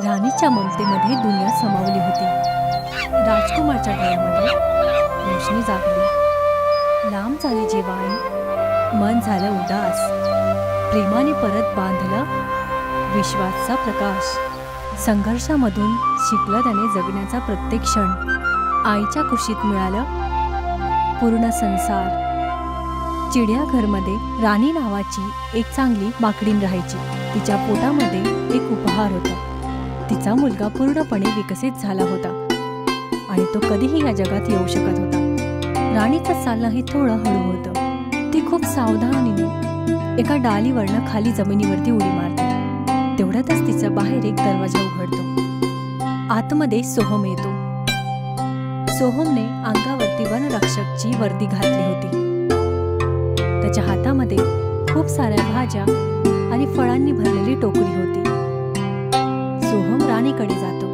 राणीच्या ममतेमध्ये दुनिया समावली होती. राजकुमारच्या डोळ्यामध्ये रोशनी जागली. लांब झाली जेव्हा आई, मन झालं उदास. प्रेमाने परत बांधलं विश्वाचा प्रकाश. संघर्षामधून शिकलं त्याने जगण्याचा प्रत्येक क्षण. आईच्या कुशीत मिळालं पूर्ण संसार. चिडियाघरमध्ये राणी नावाची एक चांगली माकडीण राहायची. तिच्या पोटामध्ये एक उपहार होता. तिचा मुलगा पूर्णपणे विकसित झाला होता आणि तो कधीही या जगात येऊ शकत होता. राणीचं चालणंही थोडं हळू होतं. ती खूप सावधानीने एका डालीवरनं खाली जमिनीवरती उडी मारते. तेवढ्यातच तिचा बाहेर एक दरवाजा उघडतो. आतमध्ये सोहम येतो. सोहमने अंगावरती वनरक्षकची वर्दी घातली होती. त्याच्या हातामध्ये खूप साऱ्या भाज्या आणि फळांनी भरलेली टोकरी होती. सोहम राणीकडे जातो.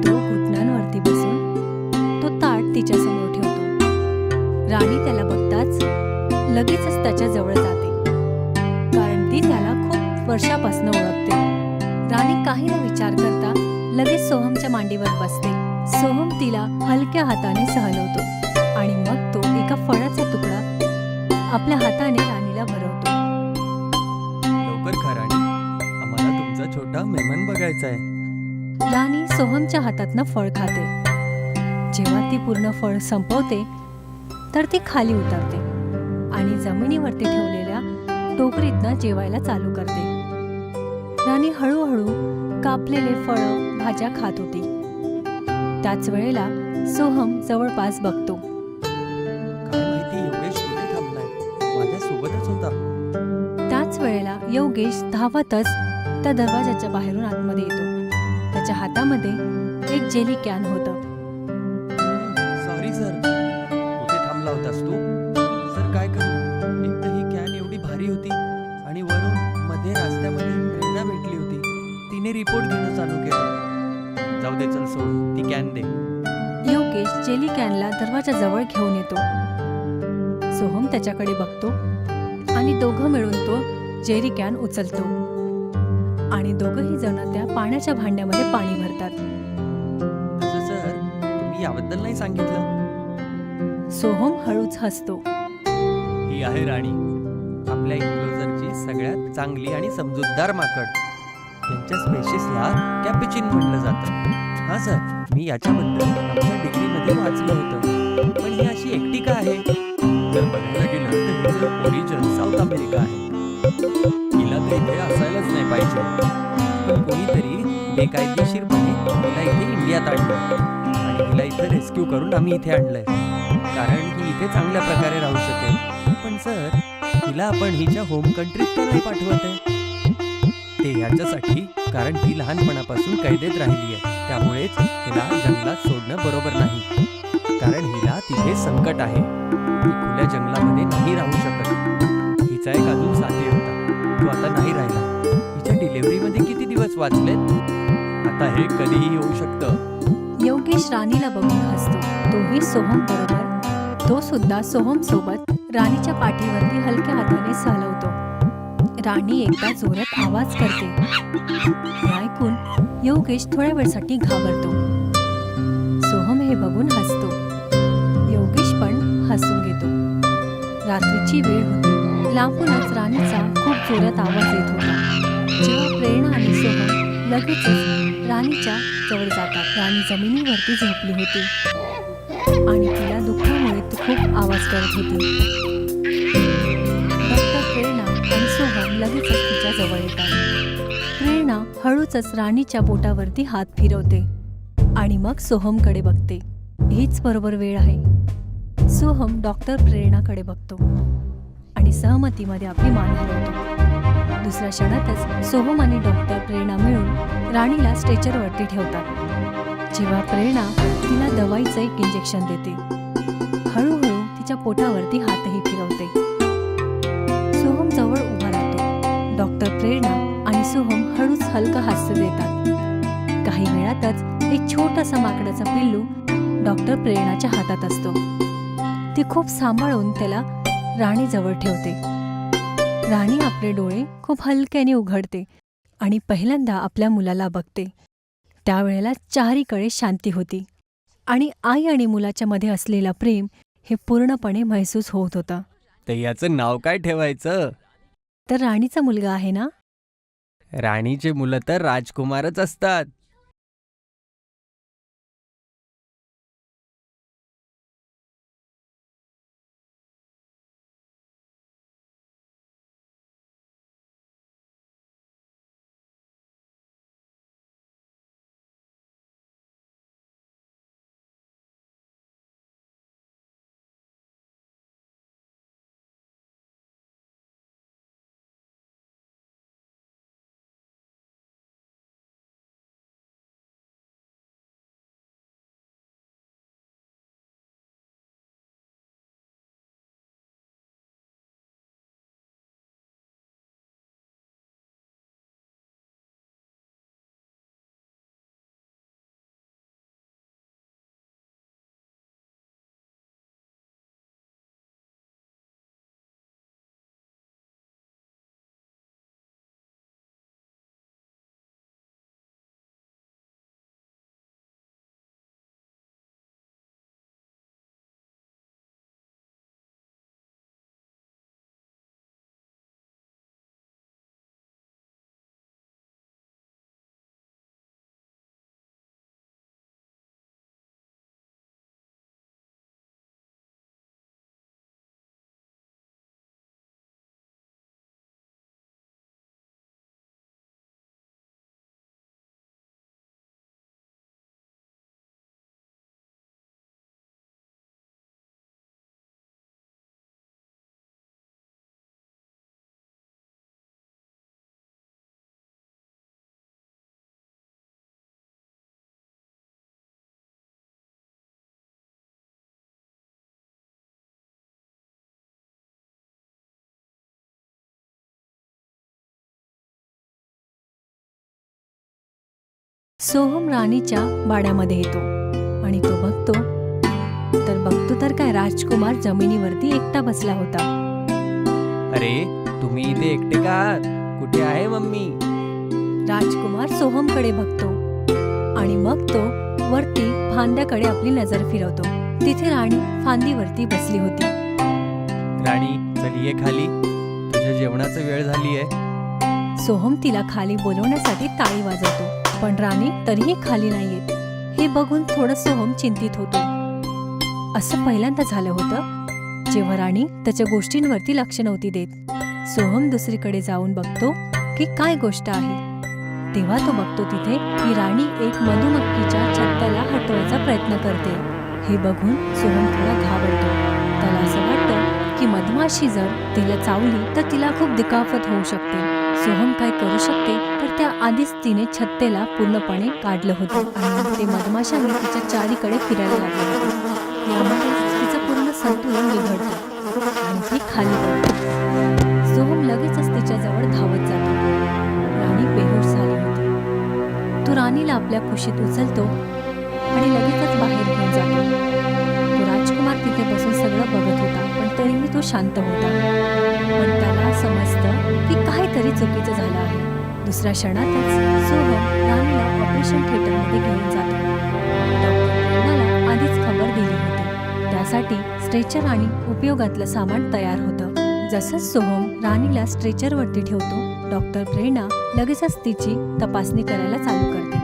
तो घुटण्यांवरती बसून तो ताट तिच्या समोर ठेवतो. राणी त्याला बघताच लगेचच त्याच्या जवळ जाते, कारण ती त्याला खूप वर्षापासून ओळखते. राणी काही न विचार करता लगेच सोहमच्या मांडीवर बसते. सोहम तिला हलक्या हाताने सहलवतो आणि मग तो एका फळाचा तुकडा आपल्या हाताने राणीला भरवतो. लवकर खा राणी, आम्हाला तुमचा छोटा मेहमान बघायचा आहे. राणी सोहमच्या हातातनं फळ खाते. जेव्हा ती पूर्ण फळ संपवते तर ती खाली उतरते आणि जमिनीवरती ठेवलेल्या टोकरीतनं जेवायला चालू करते. राणी हळूहळू कापलेले फळं भाज्या खात होती. त्याच वेळेला सोहम जवळपास बघतो. काय माहिती योगेश कुठे थांबलाय? माझ्या सोबतच होता. त्याच वेळेला योगेश धावतच त्या दरवाजाच्या बाहेरून आतमध्ये येतो. त्याच्या हातामध्ये एक जेली कॅन होतं. सॉरी सर, कुठे थांबला होतास तू? सर काय करू, एक तर ही कॅन एवढी भारी होती आणि वरून मध्ये रस्त्यामध्ये प्रेरणा भेटली होती. तिने रिपोर्ट घेणं चालू केलं. जाऊ दे, चल सोड, ती कॅन दे. योगेश जेली कॅनला दरवाजाजवळ घेऊन येतो. सोहम त्याच्याकडे बघतो आणि दोघं मिळून तो जेली कॅन उचलतो आणि दोघंही जण त्या पाण्याच्या भांड्यामध्ये पाणी भरतात. असं सर, तुम्ही याबद्दल नाही सांगितलं. सोहम हळूच हसतो. ही आहे राणी, आपल्या इन्क्लोजरची सगळ्यात चांगली आणि समजूतदार माकड. यांच्या स्पेशीसला कॅपुचिन म्हटलं जातं. हा सर, मी याच्याबद्दल आमच्या डिग्रीमध्ये वाचलं होतं. पण ही अशी एकटी का आहे? जर बघायला गेलं तर हिचं ओरिजिन साऊथ अमेरिका आहे. हिला तर इथे असायलाच नाही पाहिजे, पण कोणीतरी बेकायदेशीरपणे हिला इथे इंडियात आणलं आणि हिला इथे रेस्क्यू करून आम्ही इथे आणलंय, कारण ही इथे चांगल्या प्रकारे राहू शकेल. पण सर, हिला आपण हिच्या होम कंट्रीत का नाही पाठवत आहे? ते ह्याच्यासाठी कारण ही लहानपणापासून कैदेत राहिली आहे. त्यामुळेच हिला जंगलात सोडणं बरोबर नाही, कारण हिला तिथे संकट आहे. ती खुल्या जंगलामध्ये नाही राहू शकत. हिचा एक अजून साथी होता, तो आता नाही राहिला. हिच्या डिलिव्हरीमध्ये किती दिवस वाचलेत. आता हे कधीही होऊ शकतं. योगेश राणीला बघून हसतो. तोही सोहम बरोबर. तो सुद्धा सोहम सोबत राणीच्या पाठीवरती हलक्या हाताने सहलवतो. राणी एकदा जोरात आवाज करते. हे ऐकून योगेश थोड्या वेळसाठी घाबरतो. सोहम हे बघून हसतो. योगेश पण हसून घेतो. रात्रीची वेळ होती. लांबूनच राणीचा खूप जोरात आवाज येत होता. जेव्हा प्रेरणा आणि सोहम लगेचच राणीच्या जवळ जातात. राणी जमिनीवरती झोपली होती आणि तिला दुःखामुळे ती खूप आवाज करत होती. डॉक्टर प्रेरणा आणि सोहम लगेचच तिच्या जवळ येतात. प्रेरणा हळूच राणीच्या बोटावरती हात फिरवते आणि मग सोहमकडे बघते. हीच बरोबर वेळ आहे. सोहम डॉक्टर प्रेरणाकडे बघतो आणि सहमतीमध्ये आपली मान हलवतो. दुसऱ्या क्षणातच सोहम आणि डॉक्टर प्रेरणा मिळून राणीला स्ट्रेचरवरती ठेवतात. जेव्हा प्रेरणा तिला दवाईचं एक इंजेक्शन देते, हळूहळू तिच्या पोटावरती हातही फिरवते. सोहम जवळ उभा राहतो. डॉक्टर प्रेरणा आणि सोहम हळूच हलकं हास्य देतात. काही वेळातच एक छोटासा माकडाचा पिल्लू डॉक्टर प्रेरणाच्या हातात असतो. ती खूप सांभाळून त्याला राणीजवळ ठेवते. राणी आपले डोळे खूप हलक्याने उघडते आणि पहिल्यांदा आपल्या मुलाला बघते. त्यावेळेला चारीकडे शांती होती आणि आई आणि मुलाच्या मध्ये असलेलं प्रेम हे पूर्णपणे महसूस होत होतं. तर याचं नाव काय ठेवायचं? तर राणीचा मुलगा आहे ना? राणीचे मुलं तर राजकुमारच असतात. सोहम राणीच्या वाड्यामध्ये येतो आणि तो बघतो तर काय, राजकुमार जमिनीवरती एकटा बसला होता. अरे, तुम्ही इथे एकटे का आहात? कुठे आहे मम्मी? राजकुमार सोहमकडे बघतो आणि मग तो वरती फांद्याकडे आपली नजर फिरवतो. तिथे राणी फांदीवरती बसली होती. राणी, चल ये खाली. तुझ्या जेवणाची वेळ झाली आहे. सोहम तिला खाली बोलवण्यासाठी टाळी वाजवतो, पण राणी तरीही खाली नाही येत. हे बघून थोडं सोहम चिंतित होतो. असं पहिल्यांदा झालं होतं जेव्हा राणी त्याच्या गोष्टींवरती लक्ष नव्हती देत. सोहम दुसरीकडे जाऊन बघतो की काय गोष्ट आहे. तेव्हा तो बघतो तिथे की राणी एक मधुमक्खीच्या छत्त्याला हटवायचा प्रयत्न करते. हे बघून सोहम थोडा घाबरतो. त्याला असं वाटतं की मधमाशी जर तिला चावली तर तिला खूप दुखापत होऊ शकते. सोहम काय करू शकते तर त्या आधीच तिने छत्तेला पूर्णपणे काढलं होतं आणि ते मधमाशांनी तिच्या चारीकडे फिरायला लागले होते. यामुळे तिचं पूर्ण संतुलन बिघडतं आणि ती खाली पडते. सोहम लगेचच तिच्याजवळ धावत जातो. राणी बेहोश झाली होती. तो राणीला आपल्या कुशीत उचलतो आणि लगेचच बाहेर घेऊन जातो. तो राजकुमार तिथे बसून सगळं बघत होता, पण तरीही तो शांत होता. पण त्याला समजतं की काहीतरी चुकीचं झालं आहे. दुसऱ्या क्षणातच सोहम राणीला ऑपरेशन थिएटरमध्ये घेऊन जातो. डॉक्टर प्रेरणाला आधीच खबर दिली होती. त्यासाठी स्ट्रेचर आणि उपयोगातलं सामान तयार होतं. जसंच सोहम राणीला स्ट्रेचरवरती ठेवतो, डॉक्टर प्रेरणा लगेचच तिची तपासणी करायला चालू करते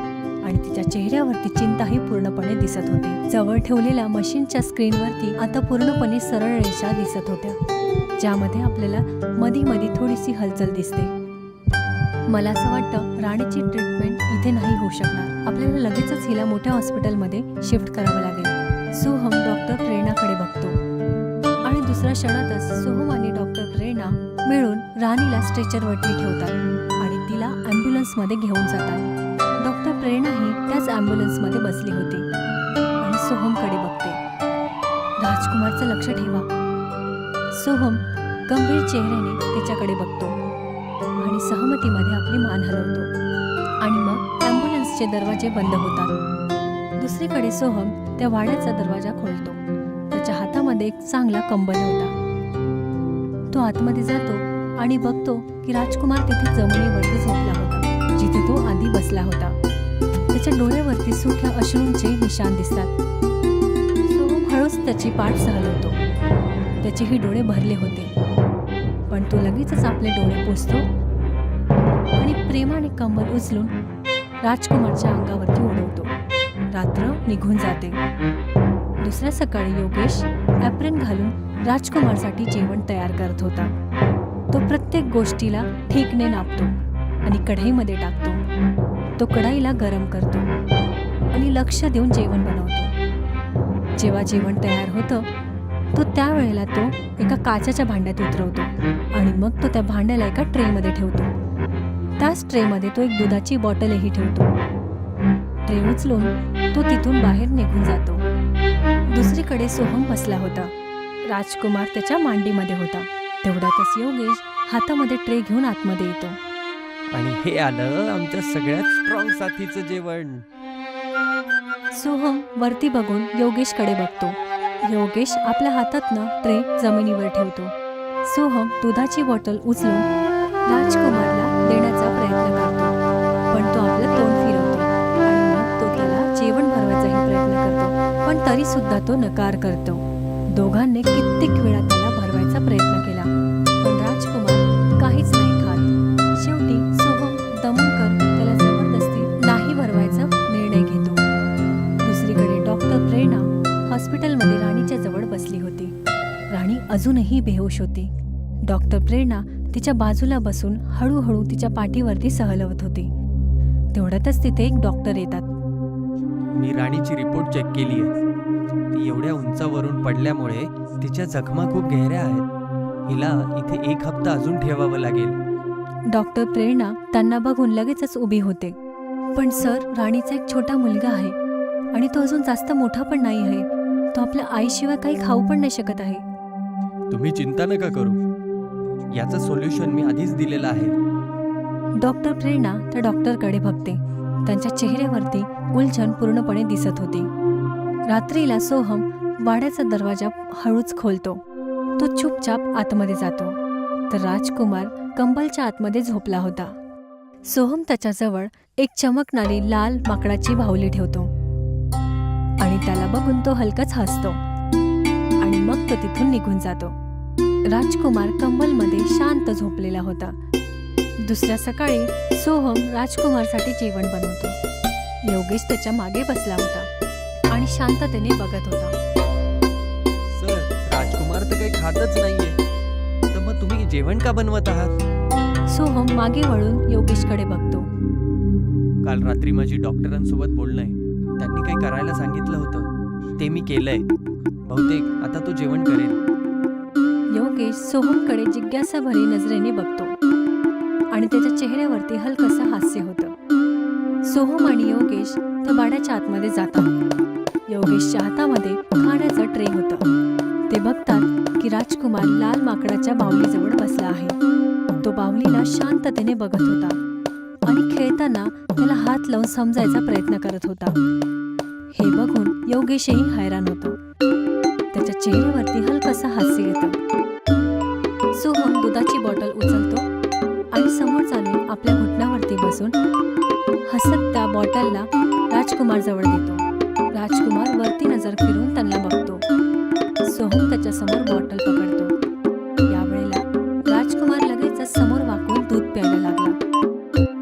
आणि तिच्या चेहऱ्यावरती चिंताही पूर्णपणे दिसत होती. जवळ ठेवलेल्या मशीनच्या स्क्रीनवरती आता पूर्णपणे सरळ रेषा दिसत होत्या, ज्यामध्ये आपल्याला मधी मधी थोडीशी हलचल दिसते. मला असं वाटतं राणीची ट्रीटमेंट इथे नाही होऊ शकणार. आपल्याला लगेचच हिला मोठ्या हॉस्पिटलमध्ये शिफ्ट करावं लागेल. सोहम डॉक्टर प्रेरणाकडे बघतो आणि दुसऱ्या क्षणातच सोहम आणि डॉक्टर प्रेरणा मिळून राणीला स्ट्रेचरवरती ठेवतात आणि तिला ॲम्ब्युलन्समध्ये घेऊन जातात. डॉक्टर प्रेरणाही त्याच ॲम्ब्युलन्समध्ये बसली होती आणि सोहमकडे बघते. राजकुमारचं लक्ष ठेवा. सोहम गंभीर चेहऱ्याने त्याच्याकडे बघतो आणि सहमतीमध्ये आपली मान हलवतो आणि मग ॲम्ब्युलन्सचे दरवाजे बंद होतात. दुसरीकडे सोहम त्या वाड्याचा दरवाजा खोलतो. त्याच्या हातामध्ये एक चांगला कंबल होता. तो आतमध्ये जातो आणि बघतो की राजकुमार तिथे जमिनीवरती झोपला होता. जिथे तो आधी बसला होता. त्याच्या डोळ्यावरती सुख्या अश्रूंचे निशाण दिसतात. सोहम हळूच त्याची पाठ हलवतो. त्याचेही डोळे भरले होते, पण तो लगेचच आपले डोळे पुसतो आणि प्रेमाने कंबल उचलून राजकुमारच्या अंगावरती उडवतो. रात्र निघून जाते. दुसऱ्या सकाळी योगेश ॲप्रन घालून राजकुमारसाठी जेवण तयार करत होता. तो प्रत्येक गोष्टीला ठीकने नापतो आणि कढईमध्ये टाकतो. तो कढईला गरम करतो आणि लक्ष देऊन जेवण बनवतो. जेव्हा जेवण तयार होतं तो त्यावेळेला तो एका काचेच्या भांड्यात उतरवतो आणि मग तो त्या भांड्याला एका ट्रेमध्ये ठेवतो. त्याच ट्रेमध्ये तो एक दुधाची बॉटलही ठेवतो. ट्रे उचलून तो तिथून बाहेर निघून जातो. दुसरीकडे सोहम बसला होता. राजकुमार त्याच्या मांडीमध्ये होता. तेवढ्यातच योगेश हातामध्ये ट्रे घेऊन आतमध्ये येतो. आणि हे आलं आमच्या सगळ्यात स्ट्रॉंग साथीचं जेवण. सोहम वरती बघून योगेशकडे बघतो. योगेश आपल्या हातातनं ट्रे जमिनीवर ठेवतो. सोहम दुधाची बॉटल उचलून राजकुमारला देण्याचा प्रयत्न करतो, पण तो आपलं तोंड फिरवतो आणि मग तो त्याला जेवण भरवायचाही प्रयत्न करतो, पण तरी सुद्धा तो नकार करतो. दोघांनी कित्येक वेळा त्याला भरवायचा प्रयत्न केला, पण राजकुमार काहीच नाही खात. शेवटी सोहम दमून त्याला जबरदस्ती नाही भरवायचा निर्णय घेतो. दुसरीकडे डॉक्टर प्रेरणा हॉस्पिटलमध्ये राणीच्या जवळ बसली होती. राणी अजूनही बेहोश होती. डॉक्टर प्रेरणा तिच्या बाजूला बसून हळूहळू तिच्या पाठीवरती सहलवत होती. तेवढ्यातच तिथे एक डॉक्टर येतात. मी राणीची रिपोर्ट चेक केली आहे. ती एवढ्या उंचावरून पडल्यामुळे तिच्या जखमा खूप गहऱ्या आहेत. हिला इथे 1 हप्ता अजून ठेवावं लागेल. डॉक्टर प्रेरणा त्यांना बघून लगेचच उभी होते. पण सर, राणीचा एक छोटा मुलगा आहे आणि तो अजून जास्त मोठा पण नाही आहे. तो आपल्या आईशिवाय काही खाऊ पण नाही शकत आहे. तुम्ही चिंता नका करू. याचं सोल्युशन मी आधीच दिलेलं आहे. डॉक्टर प्रेरणा त्या डॉक्टरकडे बघते. त्यांच्या चेहऱ्यावरती उलझन पूर्णपणे दिसत होती. रात्रीला सोहम वाड्याचा दरवाजा हळूच खोलतो. तो चुपचाप आतमध्ये जातो, तर राजकुमार कंबलच्या आतमध्ये झोपला होता. सोहम त्याच्याजवळ एक चमकणारी लाल माकडाची बाहुली ठेवतो आणि त्याला बघून तो हलकाच हसतो आणि मग तो तिथून निघून जातो. राजकुमार कंबलमध्ये शांत झोपलेला होता. दुसऱ्या सकाळी सोहम राजकुमारसाठी जेवण बनवतो. योगेश त्याच्या मागे बसला होता आणि शांततेने बघत होता. सर, राजकुमार तर काही खातच नाहीये, तर मग तुम्ही जेवण का बनवत आहात? सोहम मागे वळून योगेशकडे बघतो. काल रात्री माझी डॉक्टरांसोबत बोलणं आहे. त्यांनी काही करायला सांगितलं होतं, ते मी केलंय. बहुतेक आता तो जेवण करेल. योगेश सोहमकडे जिज्ञासाभरी नजरेने बघतो आणि त्याच्या चेहऱ्यावरती हलकसं हास्य होतं. सोहम आणि योगेश त्या वाड्याच्या आतमध्ये जातात. योगेशच्या हातामध्ये खाण्याचं ट्रे होतं. ते बघतात की राजकुमार लाल माकडाच्या बाहुलीजवळ बसला आहे. तो बाहुलीला शांततेने बघत होता आणि खेळताना त्याला हात लावून समजायचा प्रयत्न करत होता. हे बघून योगेशही हैराण होतो. त्याच्या चेहऱ्यावरती हलकसं हास्य येतं. सोहम दुधाची बॉटल उचलतो आणि समोर चालून आपल्या घुटण्यावरती बसून हसत त्या बॉटलला राजकुमार जवळ देतो. राजकुमार वरती नजर फिरून त्यांना बघतो. सोहम त्याच्यासमोर बॉटल पकडतो. यावेळेला राजकुमार लगेचच समोर वाकून दूध प्यायला लागला.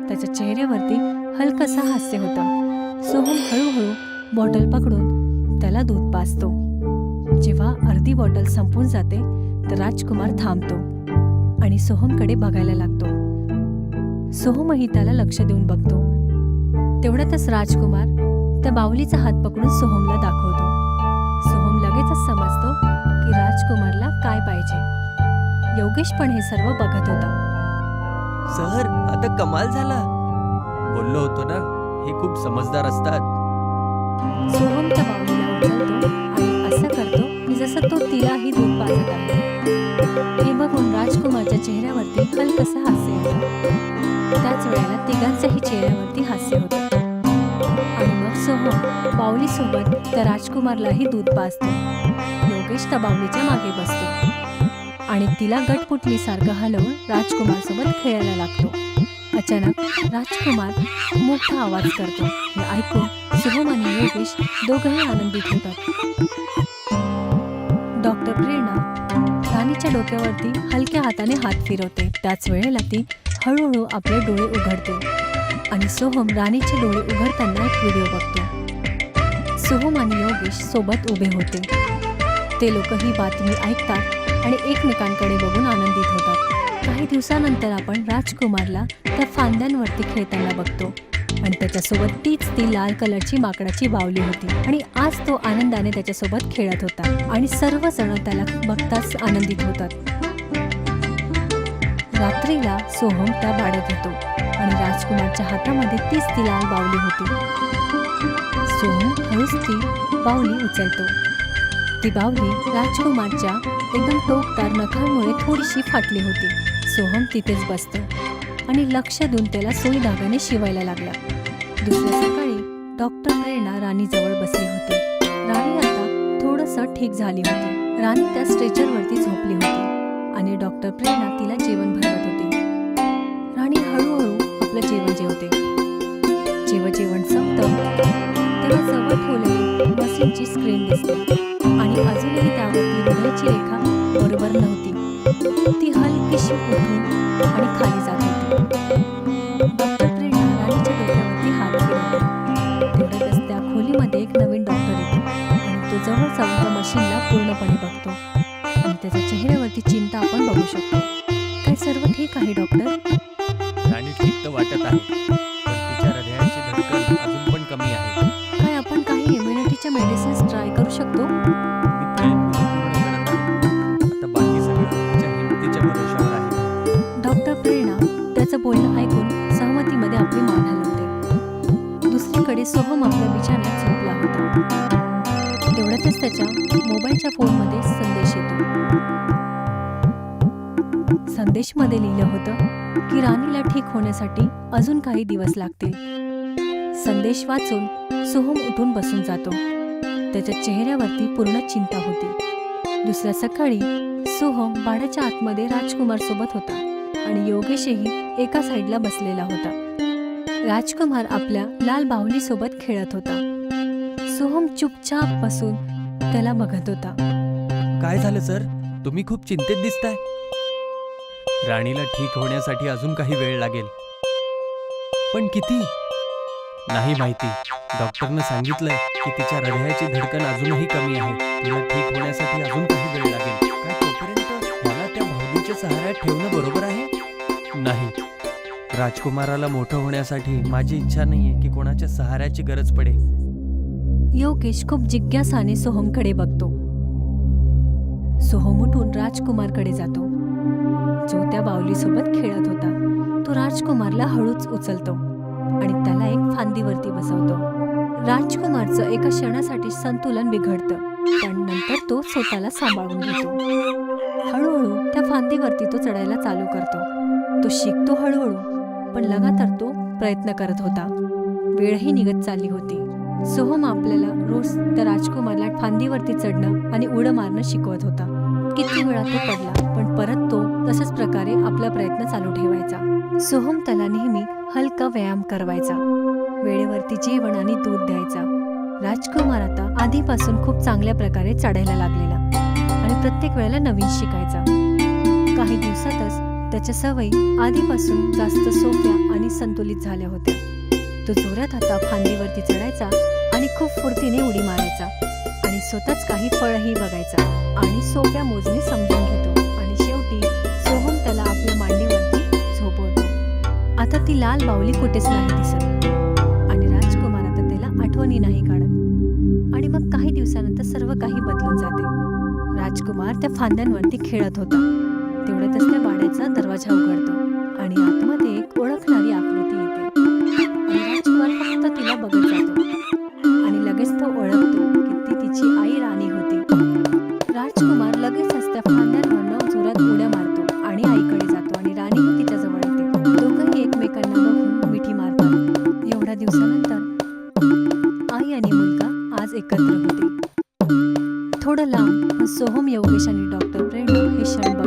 त्याच्या चेहऱ्यावरती हलकसं हास्य होतं. सोहम हळूहळू बॉटल पकडून त्याला दूध पाजतो. जेव्हा अर्धी बॉटल संपून जाते तर राजकुमार थांबतो आणि सोहमकडे बघायला लागतो. सोहमही त्याला लक्ष देऊन बघतो. तेवढ्यातच राजकुमार त्या बाहुलीचा हात पकडून सोहमला दाखवतो. सोहम लगेचच समजतो की राजकुमारला काय पाहिजे. योगेश पण हे सर्व बघत होता. सर, आता कमाल झाला. बोललो होतो ना, हे खूप समजदार असतात. सोहम त्या बाहुलीला उचलतो आणि असं करतो की जसं तो तिलाही दूध पाजत आहे. हे बघून राजकुमारच्या चेहऱ्यावरती हलकसं हास्य येतं. त्याच वेळेला तिघांच्याही चेहऱ्यावरती हास्य होतं आणि मग सोहम बाहुलीसोबत त्या राजकुमारलाही दूध पाजतो. योगेश त्या बाहुलीच्या मागे बसतो आणि तिला गटपुटलीसारखं हलवून राजकुमारसोबत खेळायला लागतो. अचानक राजकुमार मोठा आवाज करतो. हे ऐकून सोहम आणि योगेश दोघंही आनंदित होतात. डॉक्टर प्रेरणा राणीच्या डोक्यावरती हलक्या हाताने हात फिरवते. त्याच वेळेला ती हळूहळू आपले डोळे उघडते आणि सोहम राणीचे डोळे उघडताना एक व्हिडिओ बघतो. सोहम आणि योगेश सोबत उभे होते. ते लोक ही बातमी ऐकतात आणि एकमेकांकडे बघून आनंदित होतात. काही दिवसानंतर आपण राजकुमारला त्या फांद्यांवरती खेळताना बघतो आणि त्याच्यासोबत ती लाल कलरची माकडाची बावली होती आणि आज तो आनंदाने त्याच्यासोबत खेळत होता आणि सर्वजण त्याला बघताच आनंदित होतात. रात्रीला सोहम त्या बाळत येतो आणि राजकुमारच्या हातामध्ये ती लाल बावली होती. सोहम हळूच ती बावली उचलतो. ती बावली राजकुमारच्या एकदम टोकदार नखांमुळे थोडीशी फाटली होती. सोहम तिथेच बसतो आणि लक्ष देऊन त्याला सुई धाग्याने शिवायला लागला. दुसऱ्या सकाळी डॉक्टर प्रेरणा राणीजवळ बसली होती. राणी आता थोडंसं ठीक झाली होती. राणी त्या स्ट्रेचरवरती झोपली होती आणि डॉक्टर प्रेरणा तिला जेवण भरवत होती. राणी हळूहळू आपलं जेवण जेवते. जेव्हा जेवण संपतं तेव्हा जवळ ठेवलेली मशीनची स्क्रीन दिसते आणि अजूनही त्यावरती हृदयाची रेखा बरोबर नव्हती. ती हलकीशी उठून आणि खाली जात होती. डॉक्टर प्रेरणा राणीच्या डोक्यावरती हात फिरवते. तेवढ्यातच त्या खोलीमध्ये एक नवीन डॉक्टर येतो आणि तो जवळ जाऊन त्या मशीनला पूर्णपणे बघतो आणि त्याच्या चेहऱ्यावरती चिंता आपण बघू शकतो. काय सर्व ठीक आहे डॉक्टर? राणी ठीक तर वाटत आहे, पण तिच्या हृदयाची धडकन अजून पण कमी आहे. काय आपण काही इम्युनिटीच्या मेडिसिन्स ट्राय करू शकतो? मी प्रयत्न पूर्ण करत आहे. आता बाकी सगळं तिच्या हिमतीच्या भरोशावर आहे. डॉक्टर प्रेरणा त्याचं बोलणं ऐकून सहमतीमध्ये आपली मान हलवते. दुसरीकडे सोहम आपल्या बिछाण्यात झोपला होता. तेवढ्यातच त्याच्या मोबाईलच्या फोनमध्ये संदेश येतो. संदेशमध्ये लिहिलं होतं की राणीला ठीक होण्यासाठी अजून काही दिवस लागतील. संदेश वाचून सोहम उठून बसून जातो. त्याच्या चेहऱ्यावरती पूर्ण चिंता होती. दुसऱ्या सकाळी सोहम बाळाच्या आतमध्ये राजकुमार सोबत होता आणि योगेशही एका साईडला बसलेला होता. राजकुमार आपल्या लाल बाहुली सोबत खेळत होता. सोहम चुपचाप बसून त्याला बघत होता. काय झालं सर? तुम्ही खूप चिंतेत दिसताय. राणीला ठीक होण्यासाठी अजून काही वेळ लागेल, पण किती नाही माहिती. डॉक्टरनं सांगितलंय की तिच्या हृदयाची धडकन अजूनही कमी आहे. तिला ठीक होण्यासाठी अजून काही वेळ लागेल. काय तोपर्यंत मला त्या बाहुलीच्या सहाऱ्यात ठेवणं बरोबर आहे? नाही, राजकुमाराला मोठं होण्यासाठी माझी इच्छा नाहीये की कोणाच्या सहाऱ्याची गरज पडे. योगेश खूप जिज्ञासाने सोहमकडे बघतो. सोहम उठून राजकुमारकडे जातो, जो त्या बाहुलीसोबत खेळत होता. तो राजकुमारला हळूच उचलतो आणि त्याला एक फांदीवरती बसवतो. राजकुमारचं एका क्षणासाठी संतुलन बिघडतं, पण नंतर तो स्वतःला सांभाळून घेतो. हळूहळू त्या फांदीवरती तो चढायला चालू करतो. तो शिकतो हळूहळू, पण लगातार तो प्रयत्न करत होता. वेळही निघत चालली होती. सोहम आपल्याला रोज त्या राजकुमारला फांदीवरती चढणं आणि उडं मारणं शिकवत होता. किती वेळा तो पडला, पण परत तो तशाच प्रकारे आपला प्रयत्न चालू ठेवायचा. सोहम त्याला नेहमी हलका व्यायाम करवायचा, वेळेवरती जेवण आणि दूध द्यायचा. राजकुमार आता आधीपासून खूप चांगल्या प्रकारे चढायला लागलेला आणि प्रत्येक वेळेला नवीन शिकायचा. काही दिवसातच त्याच्या सवयी आधीपासून जास्त सोप्या आणि संतुलित झाल्या होत्या. तो जोरात आता फांदीवरती चढायचा आणि खूप फुर्तीने उडी मारायचा आणि स्वतःच काही फळही बघायचा आणि सोप्या मोजणी समजून घेतो आणि शेवटी सोहम त्याला आपल्या मांडीवरती झोपवतो. आता ती लाल बाहुली कुठेच नाही दिसत आणि राजकुमार आता त्याला आठवणी नाही काढत आणि मग काही दिवसानंतर सर्व काही बदलून जाते. राजकुमार त्या फांद्यांवरती खेळत होता. तेवढ्यातच त्या वाड्याचा दरवाजा उघडतो आणि आतमध्ये एक ओळखणारी आकृती येते आणि राजकुमार फक्त तिला बघत जातो आणि लगेच तो ओळखतो की ती तिची आई राणी होती. राजकुमार लगेचच त्या फांद्यांवरनं जोरात उड्या मारतो आणि आईकडे जातो आणि राणीही तिच्याजवळ येते. दोघंही एकमेकांना बघून मिठी मारतात. एवढ्या दिवसानंतर आई आणि मुलगा आज एकत्र होते. थोडं लांब सोहम, योगेश आणि डॉक्टर प्रेरणा हे क्षण